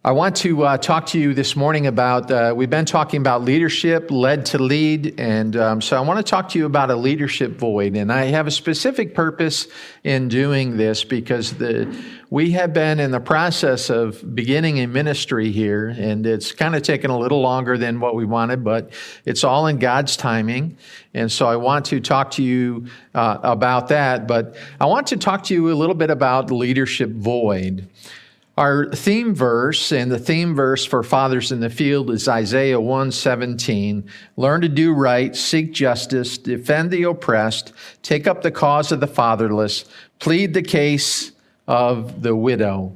I want to talk to you this morning about, we've been talking about leadership, led to lead, and so I want to talk to you about a leadership void. And I have a specific purpose in doing this because we have been in the process of beginning a ministry here, and it's kind of taken a little longer than what we wanted, but it's all in God's timing. And so I want to talk to you about that, but I want to talk to you a little bit about leadership void. Our theme verse, and the theme verse for Fathers in the Field, is Isaiah 1:17. Learn to do right, seek justice, defend the oppressed, take up the cause of the fatherless, plead the case of the widow.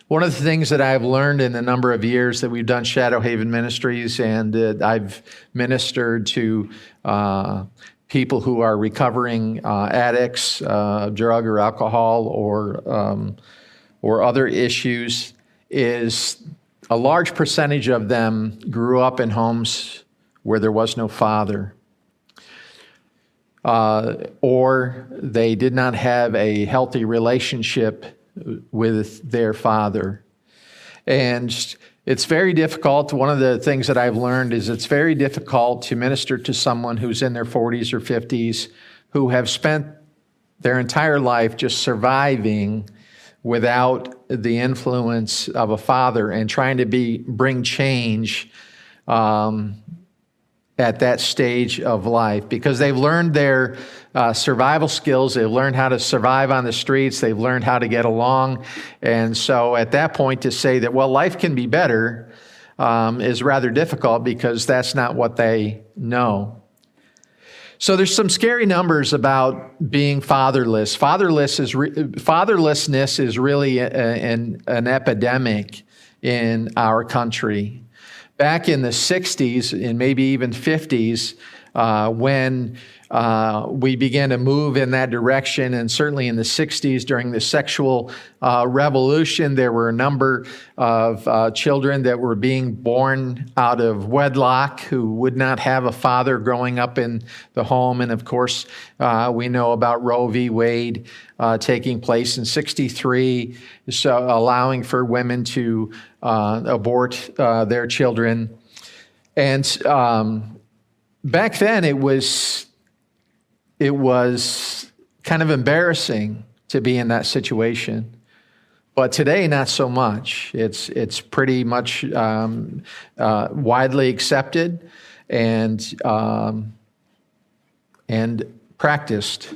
One of the things that I've learned in the number of years that we've done Shadow Haven Ministries, and I've ministered to people who are recovering addicts of drug or alcohol or other issues, is a large percentage of them grew up in homes where there was no father, or they did not have a healthy relationship with their father. And it's very difficult. One of the things that I've learned is it's very difficult to minister to someone who's in their 40s or 50s who have spent their entire life just surviving without the influence of a father, and trying to bring change at that stage of life, because they've learned their survival skills, they've learned how to survive on the streets, they've learned how to get along. And so at that point, to say that, well, life can be better is rather difficult, because that's not what they know. So there's some scary numbers about being fatherless. Fatherlessness is really an epidemic in our country. Back in the 60s and maybe even 50s, when we began to move in that direction, and certainly in the 60s during the sexual revolution, there were a number of children that were being born out of wedlock who would not have a father growing up in the home. And of course, we know about Roe v. Wade taking place in 63, so allowing for women to abort their children. And back then, it was kind of embarrassing to be in that situation. But today, not so much. It's pretty much widely accepted and practiced.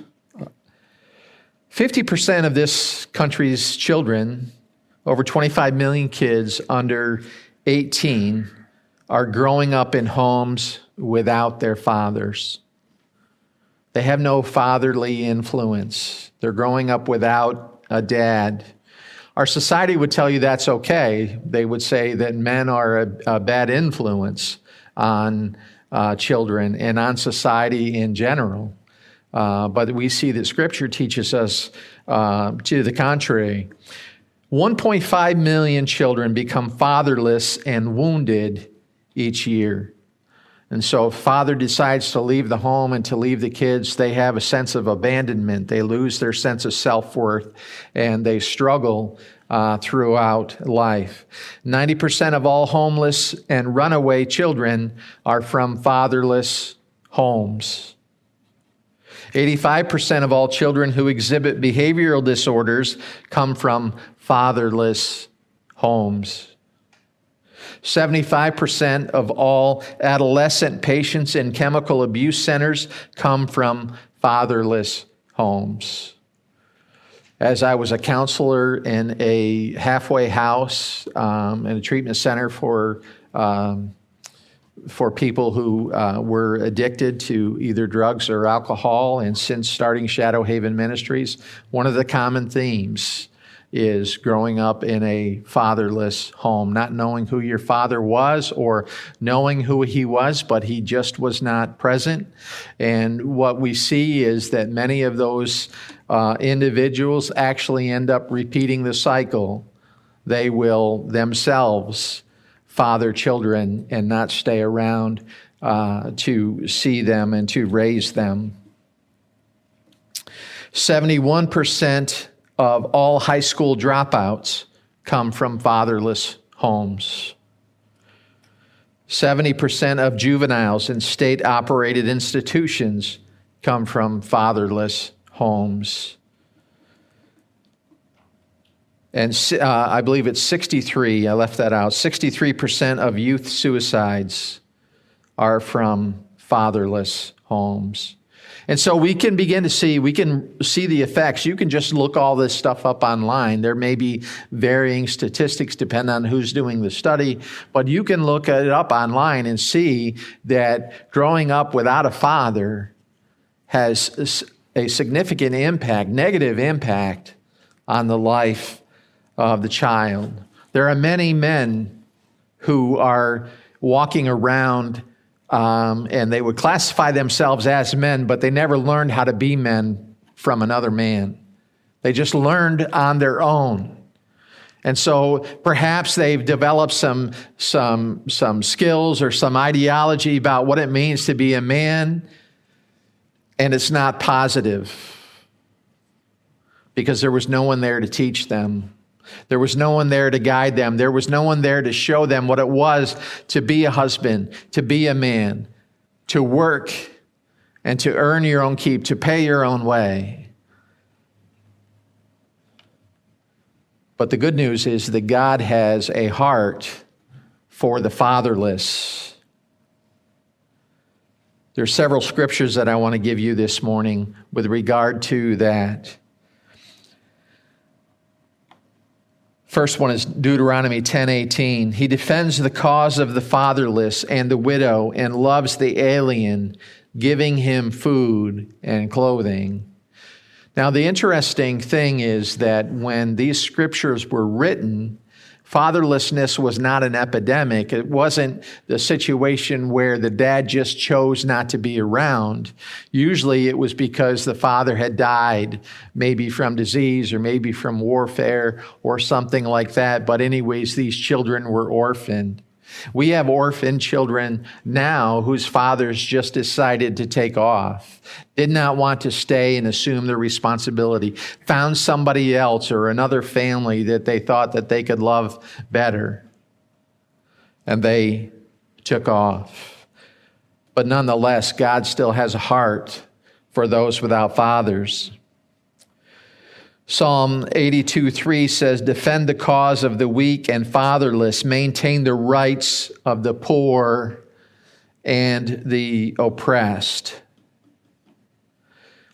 50% of this country's children, over 25 million kids under 18, are growing up in homes without their fathers. They have no fatherly influence. They're growing up without a dad. Our society would tell you that's okay. They would say that men are a bad influence on children and on society in general. But we see that Scripture teaches us to the contrary. 1.5 million children become fatherless and wounded each year. And so if father decides to leave the home and to leave the kids, they have a sense of abandonment. They lose their sense of self-worth, and they struggle throughout life. 90% of all homeless and runaway children are from fatherless homes. 85% of all children who exhibit behavioral disorders come from fatherless homes. 75% of all adolescent patients in chemical abuse centers come from fatherless homes. As I was a counselor in a halfway house in a treatment center for people who were addicted to either drugs or alcohol, and since starting Shadow Haven Ministries, one of the common themes is growing up in a fatherless home, not knowing who your father was, or knowing who he was, but he just was not present. And what we see is that many of those individuals actually end up repeating the cycle. They will themselves father children and not stay around to see them and to raise them. 71% of all high school dropouts come from fatherless homes. 70% of juveniles in state-operated institutions come from fatherless homes. And I believe it's 63, I left that out, 63% of youth suicides are from fatherless homes. And so we can begin to see, we can see the effects. You can just look all this stuff up online. There may be varying statistics depending on who's doing the study, but you can look it up online and see that growing up without a father has a significant impact, negative impact on the life of the child. There are many men who are walking around and they would classify themselves as men, but they never learned how to be men from another man. They just learned on their own. And so perhaps they've developed some skills or some ideology about what it means to be a man, and it's not positive because there was no one there to teach them. There was no one there to guide them. There was no one there to show them what it was to be a husband, to be a man, to work and to earn your own keep, to pay your own way. But the good news is that God has a heart for the fatherless. There are several scriptures that I want to give you this morning with regard to that. First one is Deuteronomy 10:18. He defends the cause of the fatherless and the widow and loves the alien, giving him food and clothing. Now, the interesting thing is that when these scriptures were written, fatherlessness was not an epidemic. It wasn't the situation where the dad just chose not to be around. Usually it was because the father had died, maybe from disease or maybe from warfare or something like that. But anyways, these children were orphaned. We have orphan children now whose fathers just decided to take off, did not want to stay and assume the responsibility, found somebody else or another family that they thought that they could love better, and they took off. But nonetheless, God still has a heart for those without fathers. Psalm 82:3 says, defend the cause of the weak and fatherless, maintain the rights of the poor and the oppressed.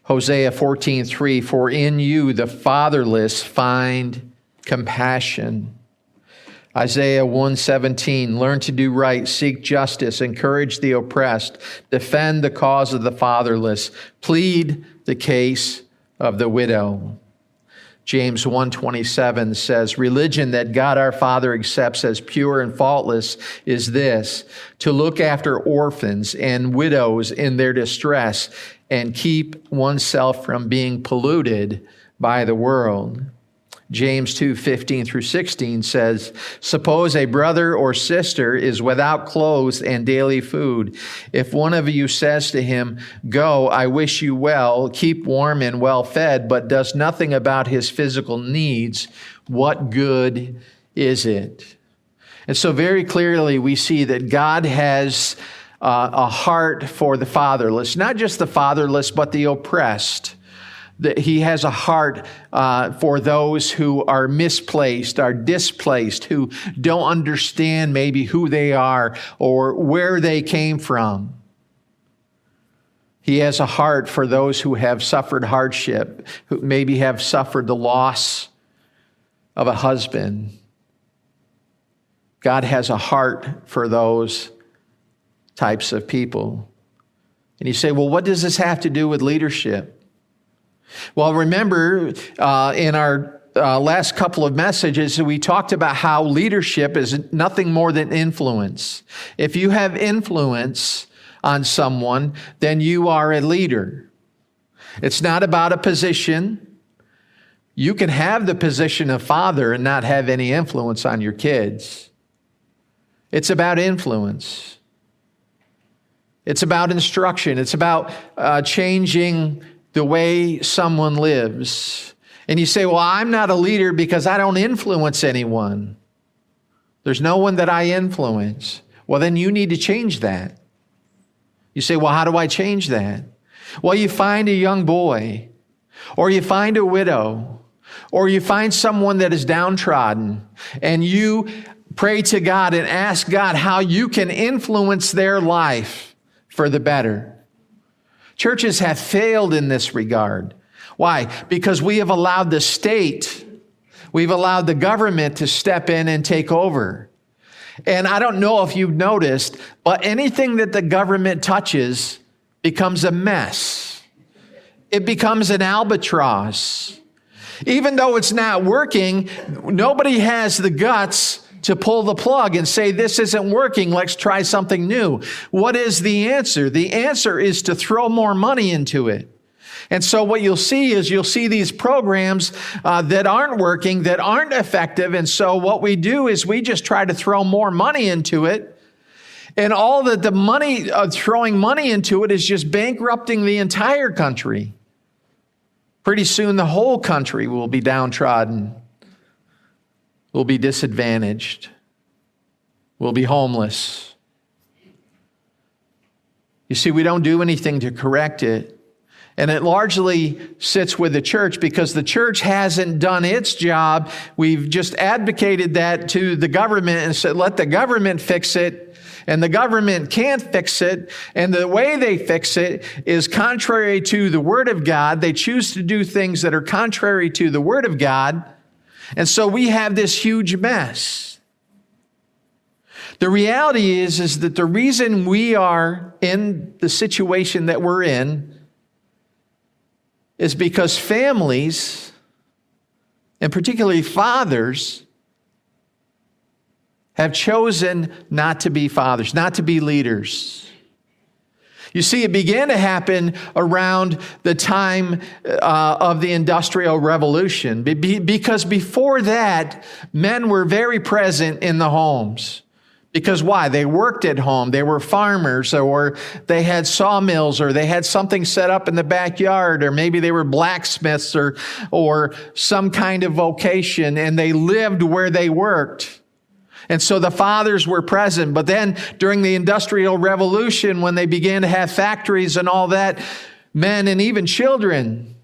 Hosea 14:3, for in you the fatherless find compassion. Isaiah 1:17, learn to do right, seek justice, encourage the oppressed, defend the cause of the fatherless, plead the case of the widow. James 1:27 says, religion that God our Father accepts as pure and faultless is this, to look after orphans and widows in their distress and keep oneself from being polluted by the world. James 2:15 through 16 says, suppose a brother or sister is without clothes and daily food. If one of you says to him, go, I wish you well, keep warm and well fed, but does nothing about his physical needs, what good is it? And so very clearly we see that God has a heart for the fatherless, not just the fatherless, but the oppressed. That he has a heart for those who are misplaced, are displaced, who don't understand maybe who they are or where they came from. He has a heart for those who have suffered hardship, who maybe have suffered the loss of a husband. God has a heart for those types of people. And you say, well, what does this have to do with leadership? Well, remember, in our last couple of messages, we talked about how leadership is nothing more than influence. If you have influence on someone, then you are a leader. It's not about a position. You can have the position of father and not have any influence on your kids. It's about influence. It's about instruction. It's about changing the way someone lives. And you say, well, I'm not a leader because I don't influence anyone. There's no one that I influence. Well, then you need to change that. You say, well, how do I change that? Well, you find a young boy, or you find a widow, or you find someone that is downtrodden, and you pray to God and ask God how you can influence their life for the better. Churches have failed in this regard. Why? Because we have allowed the state, we've allowed the government to step in and take over. And I don't know if you've noticed, but anything that the government touches becomes a mess. It becomes an albatross. Even though it's not working, nobody has the guts to pull the plug and say, this isn't working, let's try something new. What is the answer? The answer is to throw more money into it. And so what you'll see is these programs that aren't working, that aren't effective. And so what we do is we just try to throw more money into it. And all that the money, throwing money into it is just bankrupting the entire country. Pretty soon the whole country will be downtrodden, will be disadvantaged, will be homeless. You see, we don't do anything to correct it. And it largely sits with the church because the church hasn't done its job. We've just advocated that to the government and said, let the government fix it. And the government can't fix it. And the way they fix it is contrary to the Word of God. They choose to do things that are contrary to the Word of God. And so we have this huge mess. The reality is that the reason we are in the situation that we're in is because families, and particularly fathers, have chosen not to be fathers, not to be leaders. You see, it began to happen around the time of the Industrial Revolution, because before that, men were very present in the homes. Because why? They worked at home. They were farmers, or they had sawmills, or they had something set up in the backyard, or maybe they were blacksmiths or some kind of vocation, and they lived where they worked. And so the fathers were present. But then during the Industrial Revolution, when they began to have factories and all that, men and even children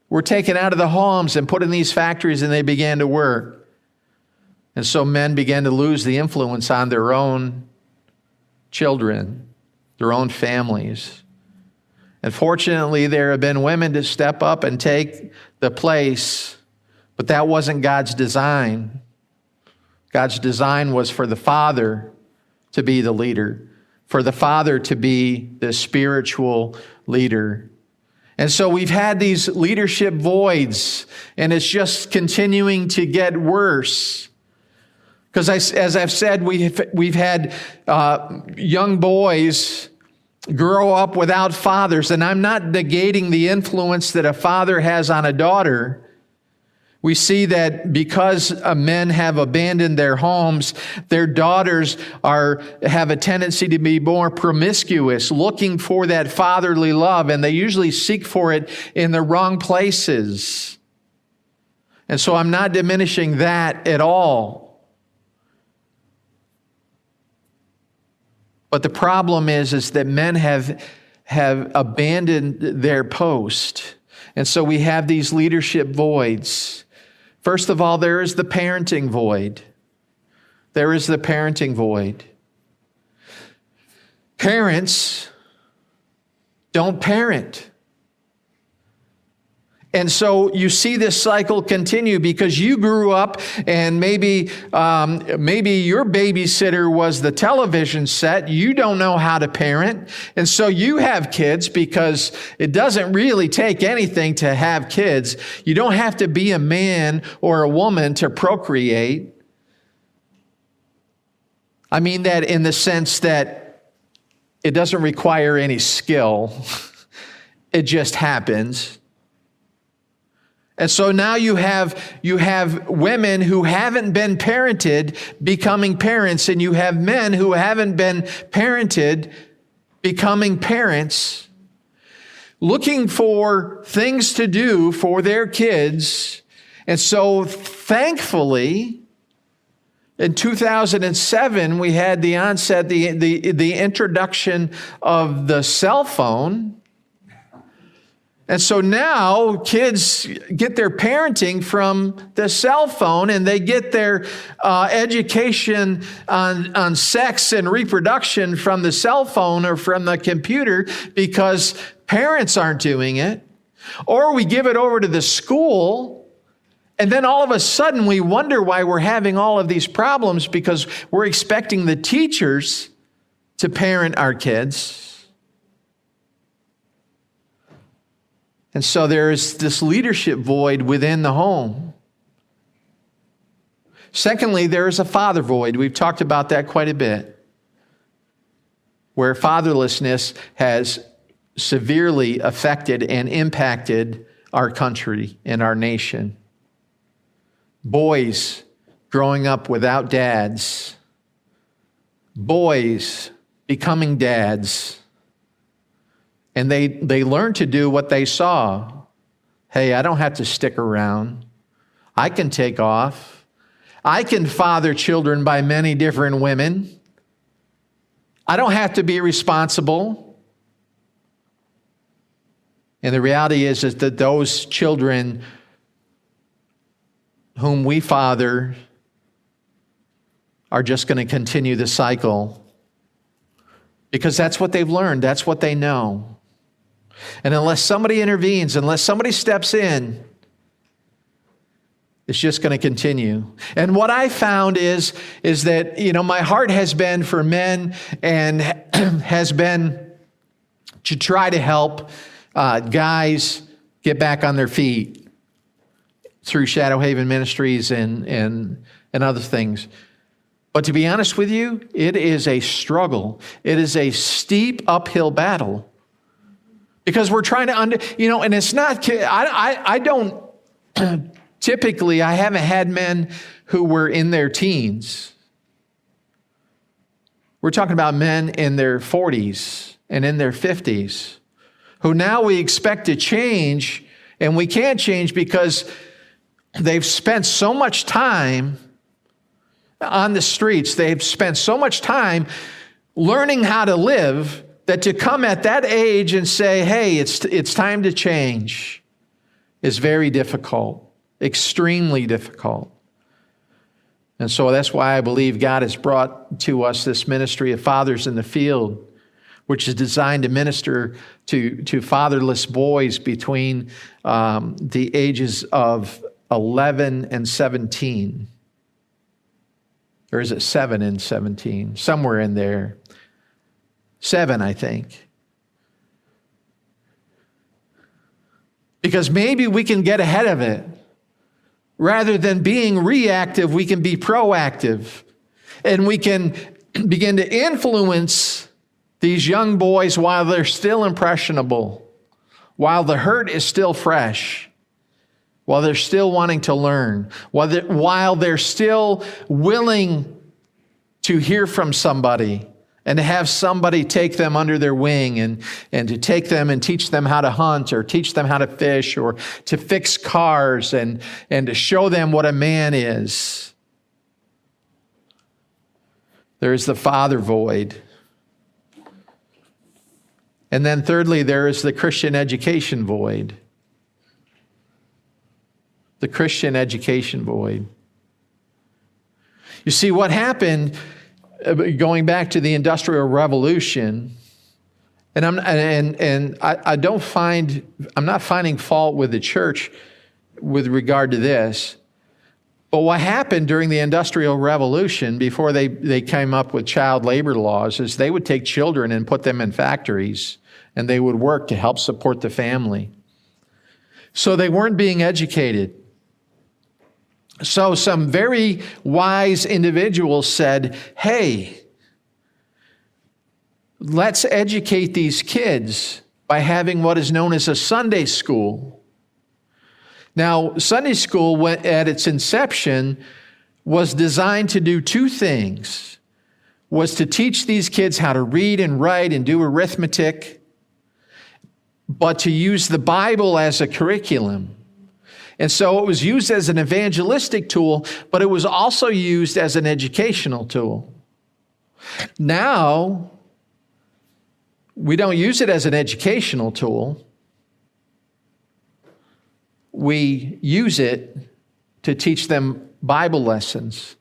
were taken out of the homes and put in these factories, and they began to work. And so men began to lose the influence on their own children, their own families. And fortunately, there have been women to step up and take the place, but that wasn't God's design. God's design was for the father to be the leader, for the father to be the spiritual leader. And so we've had these leadership voids, and it's just continuing to get worse. Because as I've said, we've had young boys grow up without fathers. And I'm not negating the influence that a father has on a daughter. We see that because men have abandoned their homes, their daughters have a tendency to be more promiscuous, looking for that fatherly love. And they usually seek for it in the wrong places. And so I'm not diminishing that at all. But the problem is that men have abandoned their post. And so we have these leadership voids. First of all, there is the parenting void. There is the parenting void. Parents don't parent. And so you see this cycle continue because you grew up and maybe your babysitter was the television set. You don't know how to parent. And so you have kids because it doesn't really take anything to have kids. You don't have to be a man or a woman to procreate. I mean that in the sense that it doesn't require any skill. It just happens. And so now you have women who haven't been parented becoming parents, and you have men who haven't been parented becoming parents, looking for things to do for their kids. And so thankfully, In 2007, we had the onset, the introduction of the cell phone. And so now kids get their parenting from the cell phone, and they get their education on sex and reproduction from the cell phone or from the computer because parents aren't doing it. Or we give it over to the school, and then all of a sudden we wonder why we're having all of these problems because we're expecting the teachers to parent our kids. And so there is this leadership void within the home. Secondly, there is a father void. We've talked about that quite a bit, where fatherlessness has severely affected and impacted our country and our nation. Boys growing up without dads. Boys becoming dads. And they learn to do what they saw. Hey, I don't have to stick around. I can take off. I can father children by many different women. I don't have to be responsible. And the reality is that those children whom we father are just going to continue the cycle because that's what they've learned. That's what they know. And unless somebody intervenes, unless somebody steps in, it's just going to continue. And what I found is that, my heart has been for men and has been to try to help guys get back on their feet through Shadow Haven Ministries and other things. But to be honest with you, it is a struggle. It is a steep uphill battle. Because we're trying to, and it's not, I don't, typically, I haven't had men who were in their teens. We're talking about men in their 40s and in their 50s, who now we expect to change, and we can't change because they've spent so much time on the streets. They've spent so much time learning how to live that to come at that age and say, hey, it's time to change is very difficult, extremely difficult. And so that's why I believe God has brought to us this ministry of Fathers in the Field, which is designed to minister to fatherless boys between the ages of 11 and 17. Or is it 7 and 17? Somewhere in there. 7, I think. Because maybe we can get ahead of it. Rather than being reactive, we can be proactive. And we can begin to influence these young boys while they're still impressionable, while the hurt is still fresh, while they're still wanting to learn, while they're still willing to hear from somebody and to have somebody take them under their wing and to take them and teach them how to hunt or teach them how to fish or to fix cars and to show them what a man is. There is the father void. And then thirdly, there is the Christian education void. The Christian education void. You see, what happened, going back to the Industrial Revolution, and I'm not finding fault with the church with regard to this, but what happened during the Industrial Revolution before they came up with child labor laws is they would take children and put them in factories, and they would work to help support the family. So they weren't being educated. So some very wise individuals said, hey, let's educate these kids by having what is known as a Sunday school. Now, Sunday school, at its inception, was designed to do two things. Was to teach these kids how to read and write and do arithmetic, but to use the Bible as a curriculum. And so it was used as an evangelistic tool, but it was also used as an educational tool. Now, we don't use it as an educational tool. We use it to teach them Bible lessons.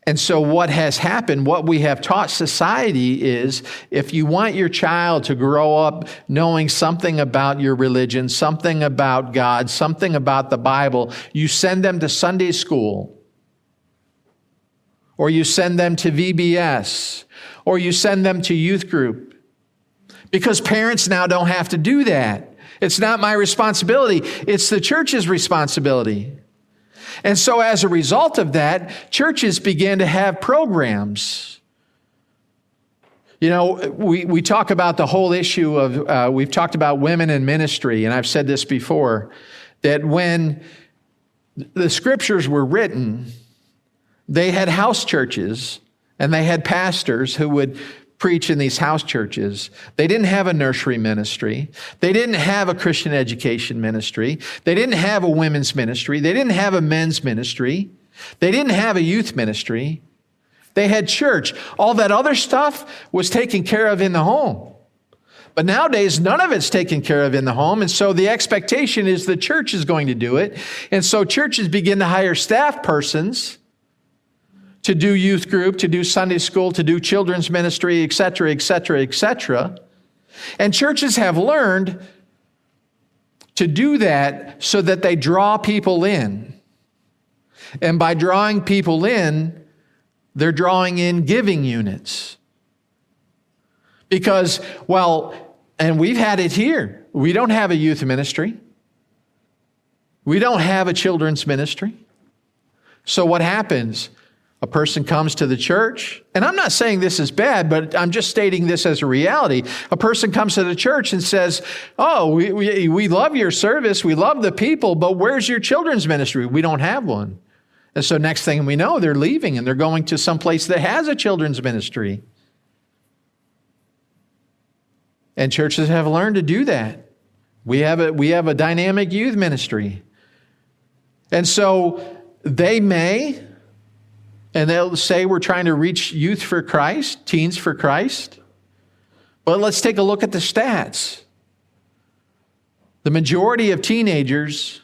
And so what has happened, what we have taught society is, if you want your child to grow up knowing something about your religion, something about God, something about the Bible, you send them to Sunday school, or you send them to VBS, or you send them to youth group. Because parents now don't have to do that. It's not my responsibility. It's the church's responsibility. And so as a result of that, churches began to have programs. You know, we talk about the whole issue of, we've talked about women in ministry, and I've said this before, that when the scriptures were written, they had house churches, and they had pastors who would preach in these house churches. They didn't have a nursery ministry. They didn't have a Christian education ministry. They didn't have a women's ministry. They didn't have a men's ministry. They didn't have a youth ministry. They had church. All that other stuff was taken care of in the home. But nowadays, none of it's taken care of in the home. And so the expectation is the church is going to do it. And so churches begin to hire staff persons to do youth group, to do Sunday school, to do children's ministry, et cetera, et cetera, et cetera. And churches have learned to do that so that they draw people in. And by drawing people in, they're drawing in giving units. Because, well, and we've had it here. We don't have a youth ministry. We don't have a children's ministry. So what happens? A person comes to the church, and I'm not saying this is bad, but I'm just stating this as a reality. A person comes to the church and says, oh, we love your service, we love the people, but where's your children's ministry? We don't have one. And so next thing we know, they're leaving and they're going to some place that has a children's ministry. And churches have learned to do that. We have a dynamic youth ministry. And so they may, and they'll say we're trying to reach youth for Christ, teens for Christ. But let's take a look at the stats. The majority of teenagers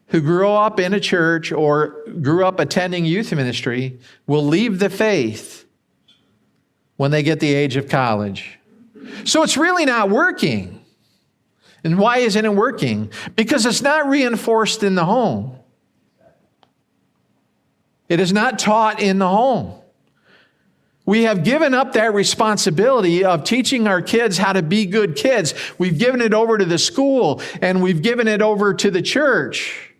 who grew up in a church or grew up attending youth ministry will leave the faith when they get the age of college. So it's really not working. And why isn't it working? Because it's not reinforced in the home. It is not taught in the home. We have given up that responsibility of teaching our kids how to be good kids. We've given it over to the school, and we've given it over to the church.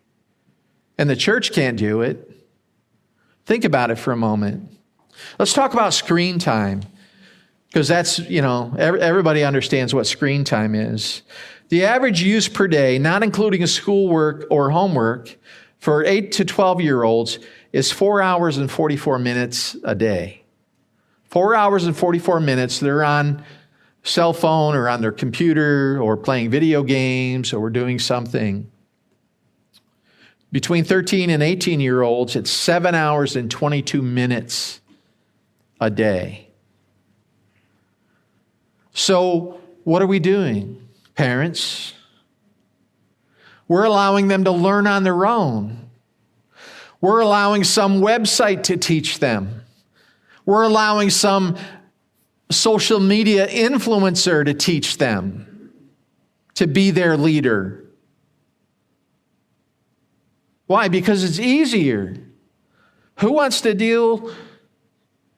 And the church can't do it. Think about it for a moment. Let's talk about screen time, because that's, everybody understands what screen time is. The average use per day, not including schoolwork or homework, for 8 to 12-year-olds is 4 hours and 44 minutes a day. 4 hours and 44 minutes, they're on cell phone or on their computer or playing video games or doing something. Between 13 and 18-year-olds, it's 7 hours and 22 minutes a day. So what are we doing, parents? We're allowing them to learn on their own. We're allowing some website to teach them. We're allowing some social media influencer to teach them, to be their leader. Why? Because it's easier. Who wants to deal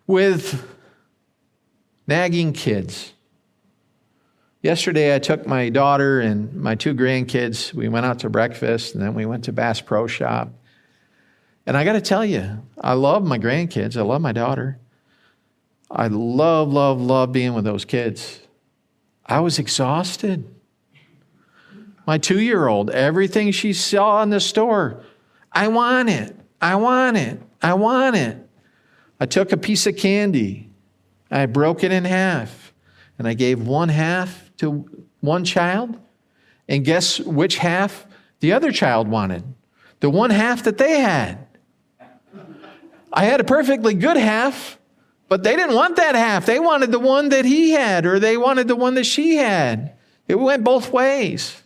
with nagging kids? Yesterday, I took my daughter and my 2 grandkids. We went out to breakfast, and then we went to Bass Pro Shop. And I got to tell you, I love my grandkids. I love my daughter. I love, love, love being with those kids. I was exhausted. My 2-year-old, everything she saw in the store, I want it. I want it. I want it. I took a piece of candy. I broke it in half. And I gave one half to one child. And guess which half the other child wanted, the one half that they had. I had a perfectly good half, but they didn't want that half. They wanted the one that he had, or they wanted the one that she had. It went both ways.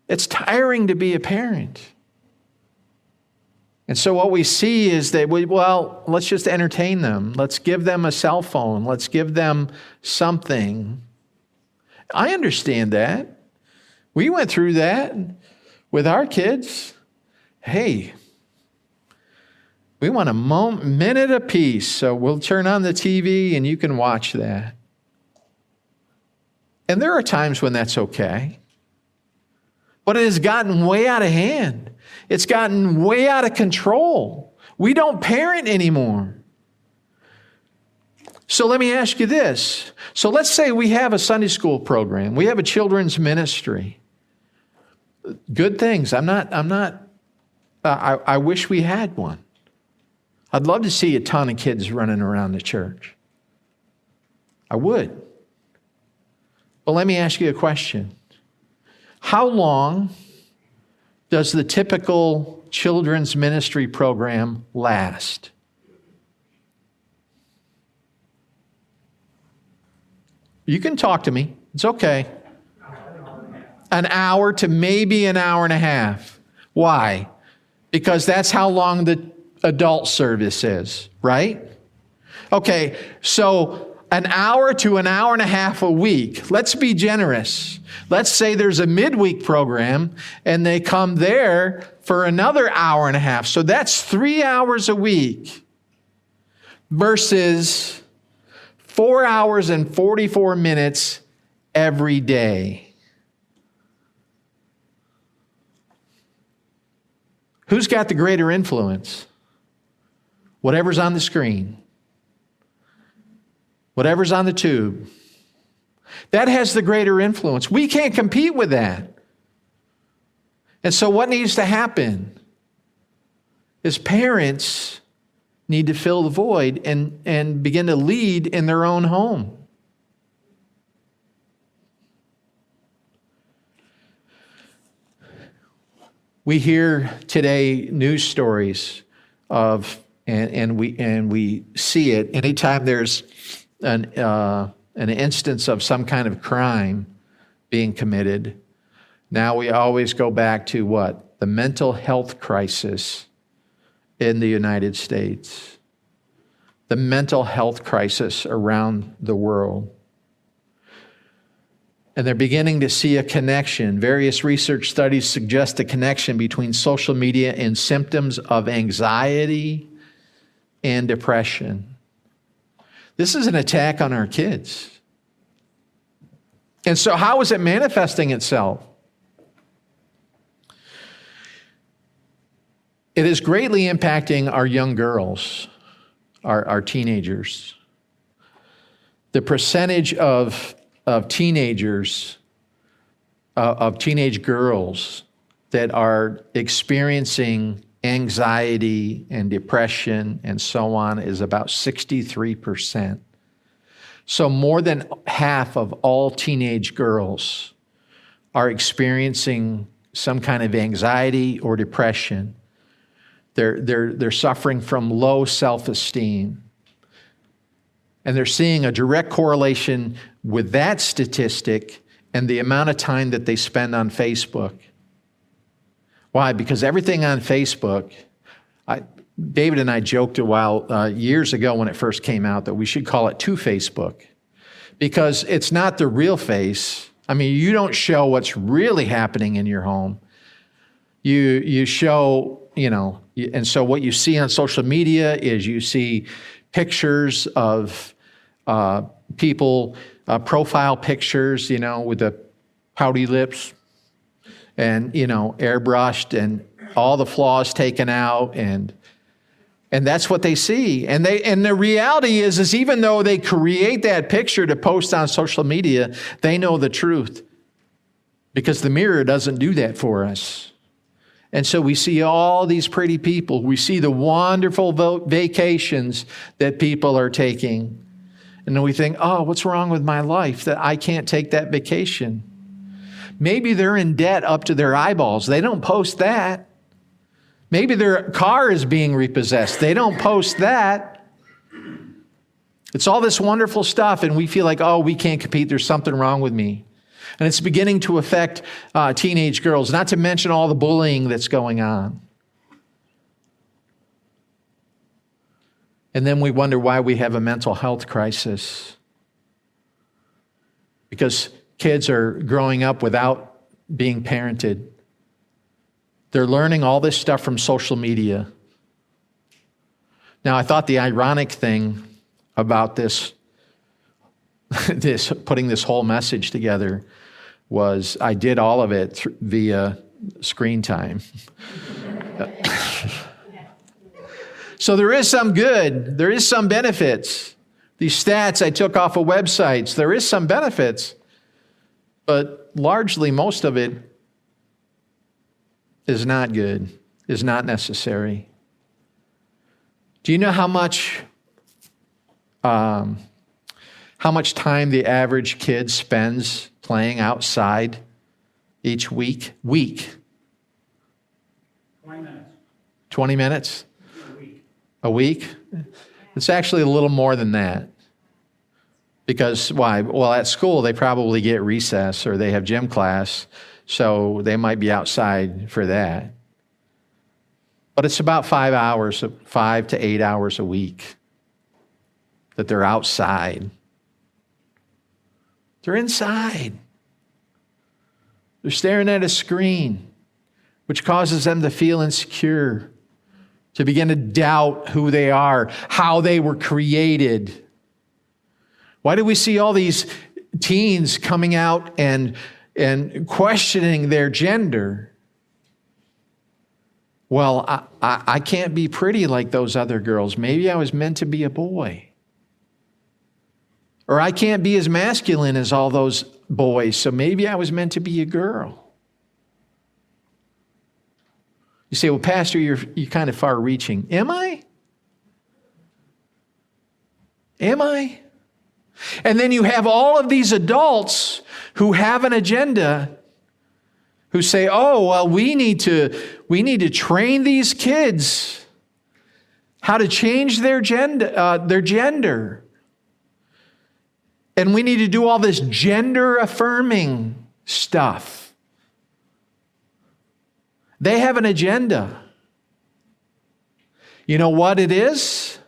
It's tiring to be a parent. And so what we see is that, let's just entertain them. Let's give them a cell phone. Let's give them something. I understand that. We went through that with our kids. Hey, we want a minute apiece, so we'll turn on the TV and you can watch that. And there are times when that's okay. But it has gotten way out of hand. It's gotten way out of control. We don't parent anymore. So let me ask you this. So let's say we have a Sunday school program. We have a children's ministry. Good things. I wish we had one. I'd love to see a ton of kids running around the church. I would. But let me ask you a question. How long does the typical children's ministry program last? You can talk to me. It's okay. An hour to maybe an hour and a half. Why? Because that's how long the adult service is, right? Okay, so an hour to an hour and a half a week. Let's be generous. Let's say there's a midweek program and they come there for another hour and a half. So that's 3 hours a week versus 4 hours and 44 minutes every day. Who's got the greater influence? Whatever's on the screen. Whatever's on the tube. That has the greater influence. We can't compete with that. And so what needs to happen is parents need to fill the void and begin to lead in their own home. We hear today news stories of, and we see it anytime there's an instance of some kind of crime being committed. Now we always go back to what? The mental health crisis in the United States. The mental health crisis around the world. And they're beginning to see a connection. Various research studies suggest a connection between social media and symptoms of anxiety and depression. This is an attack on our kids. And so how is it manifesting itself? It is greatly impacting our young girls, our teenagers. The percentage of teenagers, of teenage girls that are experiencing anxiety and depression and so on is about 63%. So more than half of all teenage girls are experiencing some kind of anxiety or depression. They're suffering from low self-esteem. And they're seeing a direct correlation with that statistic and the amount of time that they spend on Facebook. Why? Because everything on Facebook, David and I joked a while, years ago when it first came out, that we should call it two-Facebook. Because it's not the real face. I mean, you don't show what's really happening in your home. You show, and so what you see on social media is you see pictures of people, profile pictures, with the pouty lips and, airbrushed and all the flaws taken out. And that's what they see. And the reality is even though they create that picture to post on social media, they know the truth because the mirror doesn't do that for us. And so we see all these pretty people. We see the wonderful vacations that people are taking. And then we think, oh, what's wrong with my life that I can't take that vacation? Maybe they're in debt up to their eyeballs. They don't post that. Maybe their car is being repossessed. They don't post that. It's all this wonderful stuff, and we feel like, oh, we can't compete. There's something wrong with me. And it's beginning to affect teenage girls, not to mention all the bullying that's going on. And then we wonder why we have a mental health crisis. Because kids are growing up without being parented. They're learning all this stuff from social media. Now, I thought the ironic thing about this putting this whole message together was I did all of it via screen time. So there is some good. There is some benefits. These stats I took off of websites, there is some benefits. But largely, most of it is not good, is not necessary. Do you know how much time the average kid spends playing outside each week? 20 minutes. 20 minutes? A week. A week? It's actually a little more than that. Because why? Well, at school, they probably get recess or they have gym class, so they might be outside for that. But it's about 5 to 8 hours a week that they're outside. They're inside. They're staring at a screen, which causes them to feel insecure, to begin to doubt who they are, how they were created. Why do we see all these teens coming out and questioning their gender? Well, I can't be pretty like those other girls. Maybe I was meant to be a boy. Or I can't be as masculine as all those boys, so maybe I was meant to be a girl. You say, well, Pastor, you're kind of far-reaching. Am I? Am I? And then you have all of these adults who have an agenda, who say, oh, well, we need to train these kids how to change their gender. And we need to do all this gender-affirming stuff. They have an agenda. You know what it is?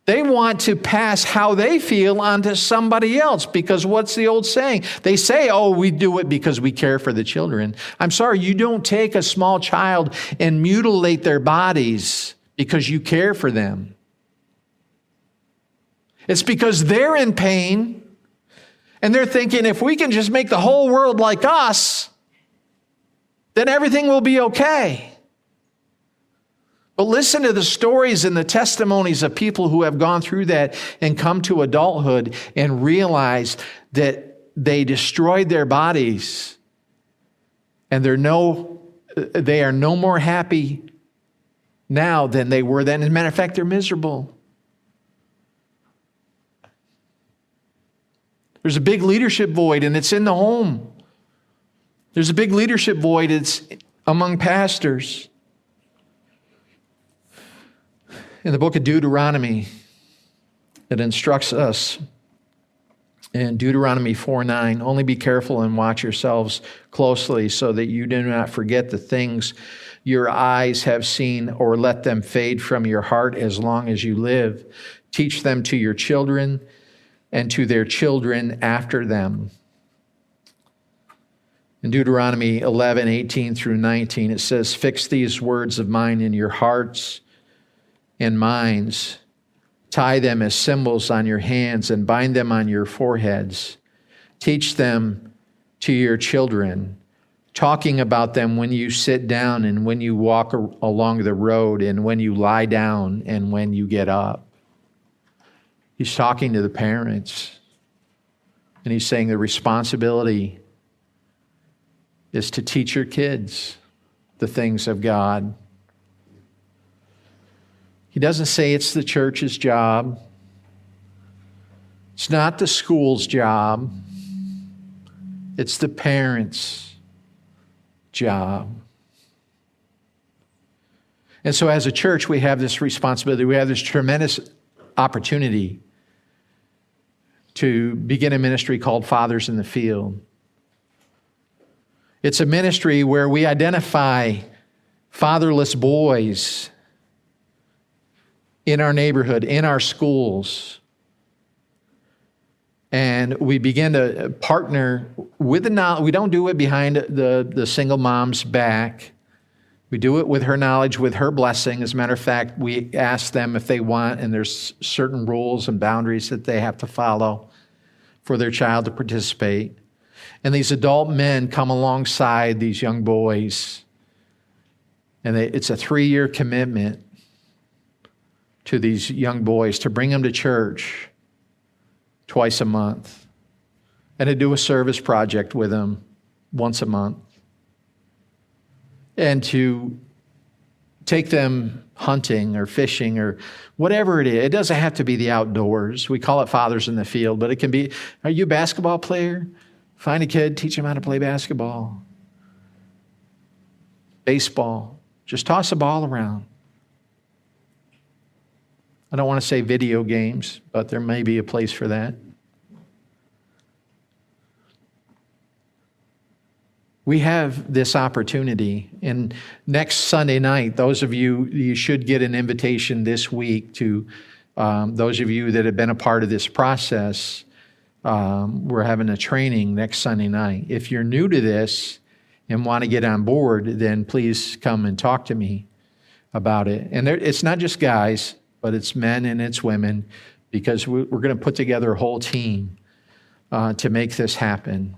They want to pass how they feel onto somebody else, because what's the old saying? They say, oh, we do it because we care for the children. I'm sorry, you don't take a small child and mutilate their bodies because you care for them. It's because they're in pain, and they're thinking, if we can just make the whole world like us, then everything will be okay. But listen to the stories and the testimonies of people who have gone through that and come to adulthood and realize that they destroyed their bodies, and they are no more happy now than they were then. As a matter of fact, they're miserable. There's a big leadership void, and it's in the home. There's a big leadership void. It's among pastors. In the book of Deuteronomy, it instructs us in Deuteronomy 4:9, only be careful and watch yourselves closely so that you do not forget the things your eyes have seen, or let them fade from your heart as long as you live. Teach them to your children and to their children after them. In Deuteronomy 11:18 through 19, it says, fix these words of mine in your hearts and minds. Tie them as symbols on your hands and bind them on your foreheads. Teach them to your children, talking about them when you sit down and when you walk along the road and when you lie down and when you get up. He's talking to the parents, and he's saying the responsibility is to teach your kids the things of God. He doesn't say it's the church's job. It's not the school's job. It's the parents' job. And so as a church, we have this responsibility. We have this tremendous opportunity to begin a ministry called Fathers in the Field. It's a ministry where we identify fatherless boys in our neighborhood, in our schools. And we begin to partner with the knowledge. We don't do it behind the single mom's back. We do it with her knowledge, with her blessing. As a matter of fact, we ask them if they want, and there's certain rules and boundaries that they have to follow for their child to participate. And these adult men come alongside these young boys, and it's a 3-year commitment to these young boys to bring them to church twice a month and to do a service project with them once a month and to take them hunting or fishing or whatever it is. It doesn't have to be the outdoors. We call it Fathers in the Field, but it can be, are you a basketball player? Find a kid, teach him how to play basketball. Baseball. Just toss a ball around. I don't want to say video games, but there may be a place for that. We have this opportunity. And next Sunday night, those of you should get an invitation this week to those of you that have been a part of this process. We're having a training next Sunday night. If you're new to this and want to get on board, then please come and talk to me about it. And it's not just guys, but it's men and it's women, because we're going to put together a whole team to make this happen.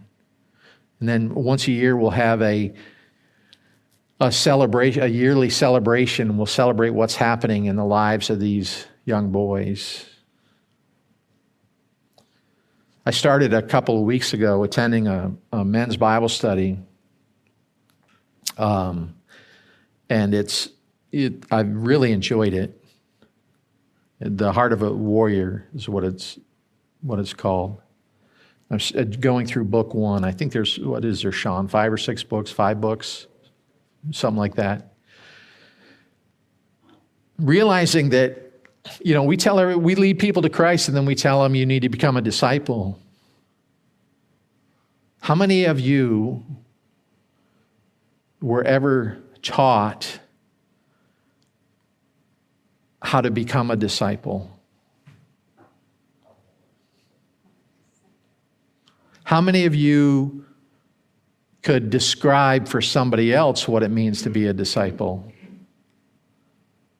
And then once a year, we'll have a celebration, a yearly celebration. We'll celebrate what's happening in the lives of these young boys. I started a couple of weeks ago attending a men's Bible study, and I really enjoyed it. The Heart of a Warrior is what it's called. I'm going through book 1. I think there's, what is there, Sean? 5 or 6 books, 5 books, something like that. Realizing that, we lead people to Christ, and then we tell them you need to become a disciple. How many of you were ever taught how to become a disciple? How many of you could describe for somebody else what it means to be a disciple?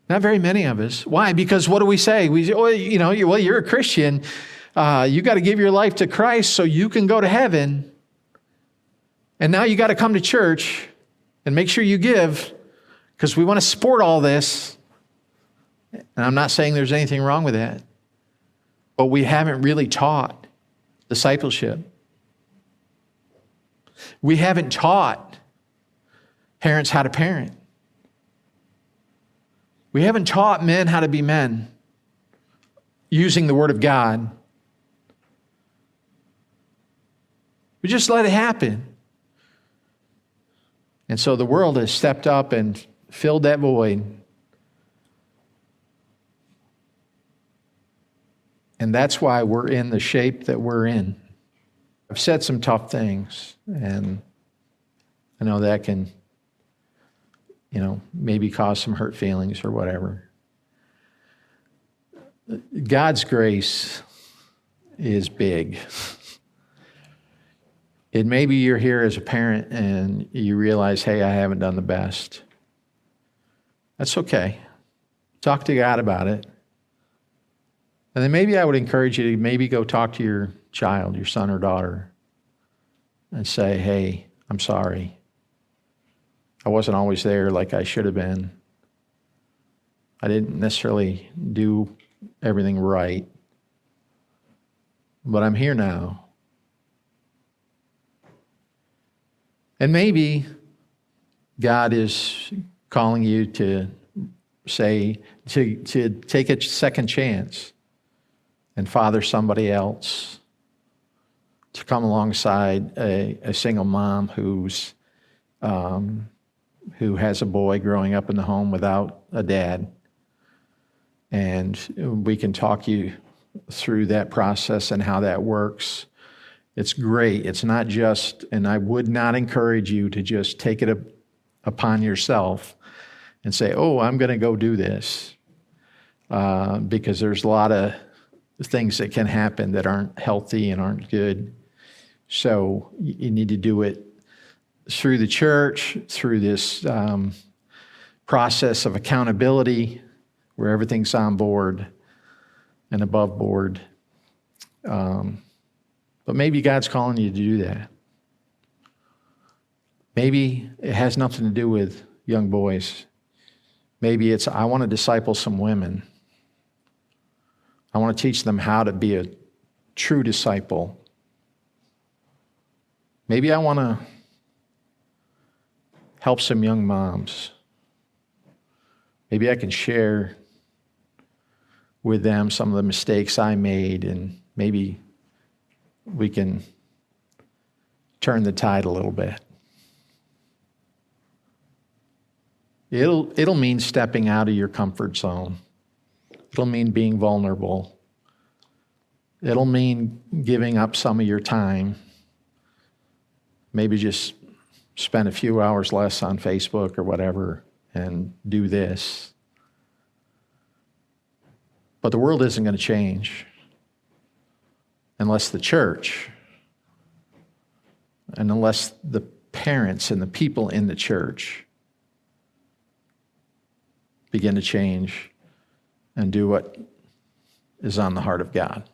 Not very many of us. Why? Because what do we say? We say, you're a Christian. You got to give your life to Christ so you can go to heaven. And now you got to come to church and make sure you give, because we want to support all this. And I'm not saying there's anything wrong with that. But we haven't really taught discipleship. We haven't taught parents how to parent. We haven't taught men how to be men using the Word of God. We just let it happen. And so the world has stepped up and filled that void. And that's why we're in the shape that we're in. I've said some tough things, and I know that can, maybe cause some hurt feelings or whatever. God's grace is big. And maybe you're here as a parent and you realize, hey, I haven't done the best. That's okay. Talk to God about it. And then maybe I would encourage you to maybe go talk to your child, your son or daughter, and say, hey, I'm sorry. I wasn't always there like I should have been. I didn't necessarily do everything right. But I'm here now. And maybe God is calling you to say, to take a second chance and father somebody else, to come alongside a single mom who has a boy growing up in the home without a dad. And we can talk you through that process and how that works. It's great. It's not just, and I would not encourage you to just take it upon yourself and say, oh, I'm going to go do this. Because there's a lot of things that can happen that aren't healthy and aren't good. So you need to do it through the church, through this process of accountability, where everything's on board and above board. But maybe God's calling you to do that. Maybe it has nothing to do with young boys. Maybe it's, I want to disciple some women. I want to teach them how to be a true disciple. Maybe I want to help some young moms. Maybe I can share with them some of the mistakes I made, and maybe we can turn the tide a little bit. It'll mean stepping out of your comfort zone. It'll mean being vulnerable. It'll mean giving up some of your time. Maybe just spend a few hours less on Facebook or whatever and do this. But the world isn't going to change unless the church and unless the parents and the people in the church begin to change and do what is on the heart of God.